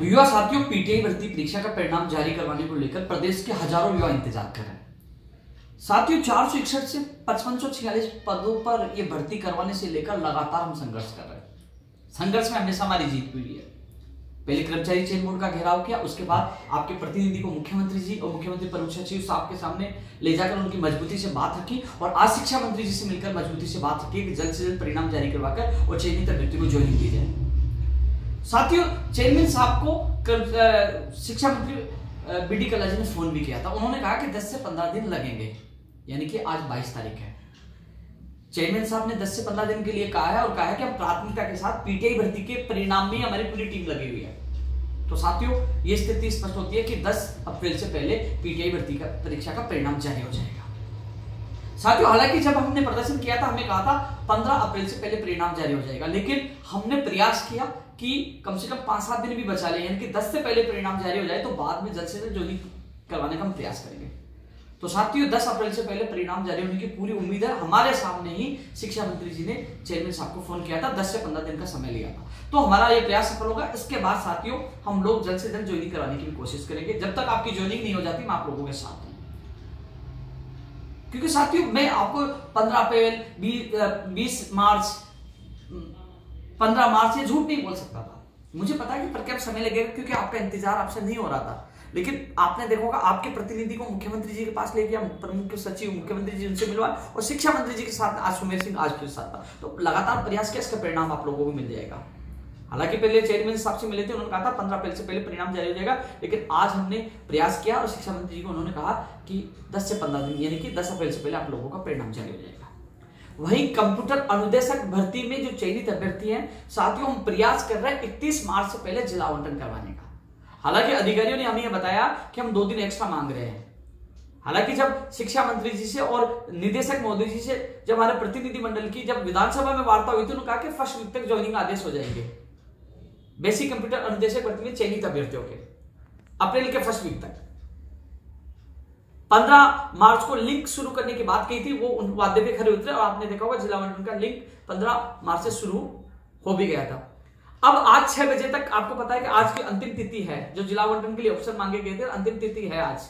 युवा साथियों, पीटीआई भर्ती परीक्षा का परिणाम जारी करवाने को लेकर प्रदेश के हजारों युवा इंतजार कर रहे हैं। साथियों, 461 से 5546 पदों पर यह भर्ती करवाने से लेकर लगातार हम संघर्ष कर रहे हैं। संघर्ष में हमेशा हमारी जीत हुई है। पहले कर्मचारी चयन बोर्ड का घेराव किया, उसके बाद आपके प्रतिनिधि को मुख्यमंत्री जी और मुख्यमंत्री प्रमुख सचिव साहब के सामने ले जाकर उनकी मजबूती से बात रखी और आज शिक्षा मंत्री जी से मिलकर मजबूती से बात रखी कि जल्द से जल्द परिणाम जारी करवाकर और चयनित अभ्यर्थी को ज्वाइनिंग दी जाए। साथियों, चेयरमैन साहब को शिक्षा मंत्री बीडी कल्ला जी ने फोन भी किया था। उन्होंने कहा कि 10 से 15 दिन लगेंगे, यानी कि आज 22 तारीख है। चेयरमैन साहब ने 10 से 15 दिन के लिए कहा है और कहा है कि हम प्राथमिकता के साथ पीटीआई भर्ती के परिणाम में हमारी पूरी टीम लगी हुई है। तो साथियों, ये स्थिति स्पष्ट होती है कि 10 अप्रैल से पहले पीटीआई भर्ती का परीक्षा का परिणाम जारी हो जाएगा। साथियों, हालांकि जब हमने प्रदर्शन किया था, हमें कहा था 15 अप्रैल से पहले परिणाम जारी हो जाएगा, लेकिन हमने प्रयास किया कि कम से कम 5-7 दिन भी बचा ले, यानी कि 10 से पहले परिणाम जारी हो जाए तो बाद में जल्द से जल्द ज्वाइनिंग करवाने का हम प्रयास करेंगे। तो साथियों, 10 अप्रैल से पहले परिणाम जारी होने की पूरी उम्मीद है। हमारे सामने ही शिक्षा मंत्री जी ने चेयरमैन साहब को फोन किया था, 10 से 15 दिन का समय लिया था। तो हमारा ये प्रयास सफल होगा। इसके बाद साथियों, हम लोग जल्द से जल्द ज्वाइनिंग कराने की भी कोशिश करेंगे। जब तक आपकी ज्वाइनिंग नहीं हो जाती, मैं आप लोगों के साथ हूं। क्योंकि साथियों, मैं आपको 15 अप्रैल 20 मार्च 15 मार्च ये झूठ नहीं बोल सकता था। मुझे पता है कि पर्याप्त समय लगेगा, क्योंकि आपका इंतजार आपसे नहीं हो रहा था। लेकिन आपने देखा होगा, आपके प्रतिनिधि को मुख्यमंत्री जी के पास ले गया, प्रमुख सचिव मुख्यमंत्री जी उनसे मिलवा और शिक्षा मंत्री जी के साथ आज सुमेर सिंह आज के साथ था। तो लगातार प्रयास किया, इसका परिणाम आप लोगों को मिल जाएगा। हालांकि पहले चेयरमैन साहब से मिले थे, उन्होंने कहा था 15 अप्रैल से पहले परिणाम जारी हो जाएगा, लेकिन आज हमने प्रयास किया और शिक्षा मंत्री जी को उन्होंने कहा कि 10 से 15 दिन, यानी कि 10 अप्रैल से पहले आप लोगों का परिणाम जारी हो जाएगा। वहीं कंप्यूटर अनुदेशक भर्ती में जो चयनित अभ्यर्थी हैं, साथियों, हम प्रयास कर रहे हैं 31 मार्च से पहले जिला आवंटन करवाने का। हालांकि अधिकारियों ने हमें यह बताया कि हम 2 दिन एक्स्ट्रा मांग रहे हैं। हालांकि जब शिक्षा मंत्री जी से और निदेशक महोदय जी से जब हमारे प्रतिनिधि मंडल की जब विधानसभा में वार्ता हुई थी, उन्होंने कहा कि फर्स्ट वीक तक ज्वाइनिंग आदेश हो जाएंगे बेसिक कंप्यूटर अनुदेशक भर्ती में चयनित अभ्यर्थियों के, अप्रैल के फर्स्ट वीक तक। 15 मार्च को लिंक शुरू करने की बात कही थी, वो उन वादे पे खरे उतरे और आपने देखा होगा जिला आवंटन का लिंक 15 मार्च से शुरू हो भी गया था। अब आज 6 बजे तक आपको पता है कि आज की अंतिम तिथि है, जो जिला आवंटन के लिए ऑप्शन मांगे गए थे, अंतिम तिथि है आज।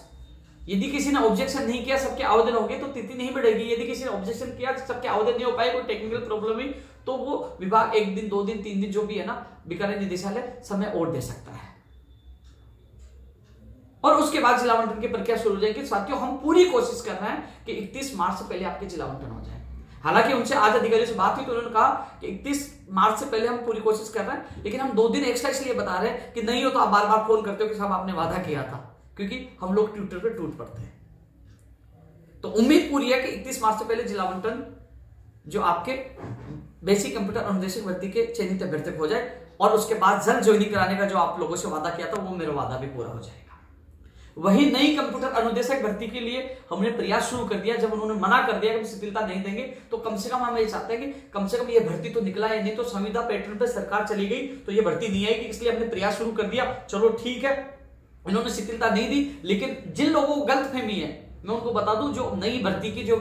यदि किसी ने ऑब्जेक्शन नहीं किया, सबके आवेदन हो गए, तो तिथि नहीं बढ़ेगी। यदि किसी ने ऑब्जेक्शन किया, सबके आवेदन नहीं हो पाए, कोई टेक्निकल प्रॉब्लम हुई, तो वो विभाग 1 दिन 2 दिन 3 दिन जो भी है ना, बीकानेर निदेशालय समय और दे सकता है और उसके बाद जिला आवंटन की प्रक्रिया शुरू हो जाएगी। साथियों, हम पूरी कोशिश कर रहे हैं कि 31 मार्च से पहले आपके जिला आवंटन हो जाए। हालांकि उनसे आज अधिकारियों से बात हुई तो उन्होंने कहा कि 31 मार्च से पहले हम पूरी कोशिश कर रहे हैं, लेकिन हम 2 दिन एक्स्ट्रा इसलिए बता रहे हैं कि नहीं हो तो आप बार बार फोन करते हो कि साहब आपने वादा किया था, क्योंकि हम लोग ट्विटर पे टूट पड़ते हैं। तो उम्मीद पूरी है कि 31 मार्च से पहले जिला आवंटन जो आपके बेसिक कंप्यूटर अनुदेशक भर्ती के चयनित अभ्यर्थी हो जाए और उसके बाद जल्द ज्वाइनिंग कराने का जो आप लोगों से वादा किया था, वो मेरा वादा भी पूरा हो जाएगा। वही नई कंप्यूटर अनुदेशक भर्ती के लिए हमने प्रयास शुरू कर दिया। जब उन्होंने मना कर दिया कि हम शिथिलता नहीं देंगे, तो कम से कम हम ये चाहते हैं कि कम से कम ये भर्ती तो निकला है, नहीं तो संविदा पैटर्न पे सरकार चली गई तो ये भर्ती नहीं आएगी। इसलिए हमने प्रयास शुरू कर दिया। चलो ठीक है, इन्होंने शिथिलता नहीं दी, लेकिन जिन लोगों को गलतफहमी है, मैं उनको बता दूं, जो नई भर्ती की जो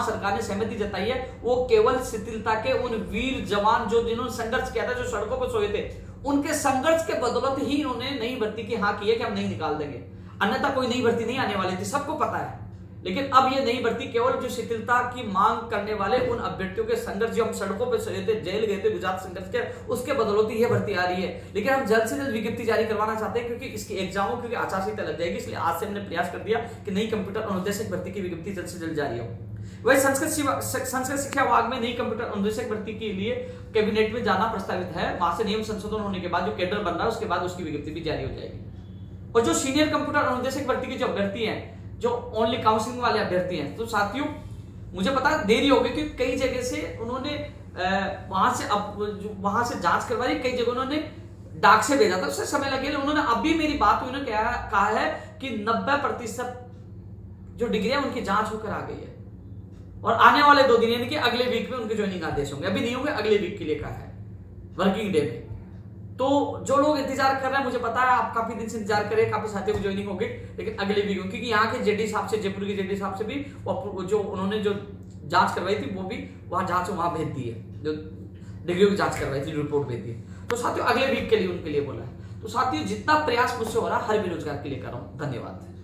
सरकार ने सहमति जताई है, वो केवल शिथिलता के उन वीर जवान जो जिन्होंने संघर्ष किया था, जो सड़कों पर सोए थे, उनके संघर्ष के बदौलत ही इन्होंने नई भर्ती की की है कि हम नहीं निकाल देंगे, अन्यथा कोई नई भर्ती नहीं आने वाली थी, सबको पता है। लेकिन अब ये नई भर्ती केवल जो शिथिलता की मांग करने वाले उन अभ्यर्थियों के संघर्ष, जो हम सड़कों पर सोए थे, जेल गए थे, गुजरात संघर्ष के, उसके बदौलत ही यह भर्ती आ रही है। लेकिन हम जल्द से जल्द विज्ञप्ति जारी करवाना चाहते हैं, क्योंकि इसकी एग्जामों क्योंकि आचार संहिता लग जाएगी, इसलिए आज से हमने प्रयास कर दिया कि नई कंप्यूटर अनुदेशक भर्ती की विज्ञप्ति जल्द से जल्द जारी हो। वही संस्कृत शिक्षा विभाग में नई कंप्यूटर अनुदेशक भर्ती के लिए कैबिनेट में जाना प्रस्तावित है। वहां से नियम संशोधन होने के बाद जो कैडर बन रहा है, उसके बाद उसकी विज्ञप्ति भी जारी हो जाएगी। और जो सीनियर कंप्यूटर अनुदेशक भर्ती के जो अभ्यर्थी हैं, जो ओनली काउंसलिंग वाले अभ्यर्थी हैं, तो साथियों, मुझे पता है देरी हो गई, क्योंकि कई जगह से उन्होंने वहां से जांच करवाई, कई जगह उन्होंने डाक से भेजा था, उससे समय लगेगा। उन्होंने अभी मेरी बात हुई, उन्होंने कहा है कि 90% जो डिग्री है उनकी जांच होकर आ गई है और आने वाले 2 दिन, यानी कि अगले वीक में उनके ज्वाइनिंग आदेश होंगे। अभी नहीं होंगे, अगले वीक के लिए कहा है, वर्किंग डे में। तो जो लोग इंतजार कर रहे हैं, मुझे पता है आप काफी दिन से इंतजार कर रहे हैं, काफी साथियों की ज्वाइनिंग होगी, लेकिन अगले वीक, क्योंकि यहाँ के जेडी साहब से, जयपुर के जेडी साहब से भी जो उन्होंने जो जांच करवाई थी, वो भी वहां जांच वहां भेज दी है, जो डिग्री की जांच करवाई थी, रिपोर्ट भेज दी है। तो साथियों, अगले वीक के लिए उनके लिए बोला है। तो साथियों जितना प्रयास मुझसे हो रहा है हर बेरोजगार के लिए कर रहा हूं। धन्यवाद।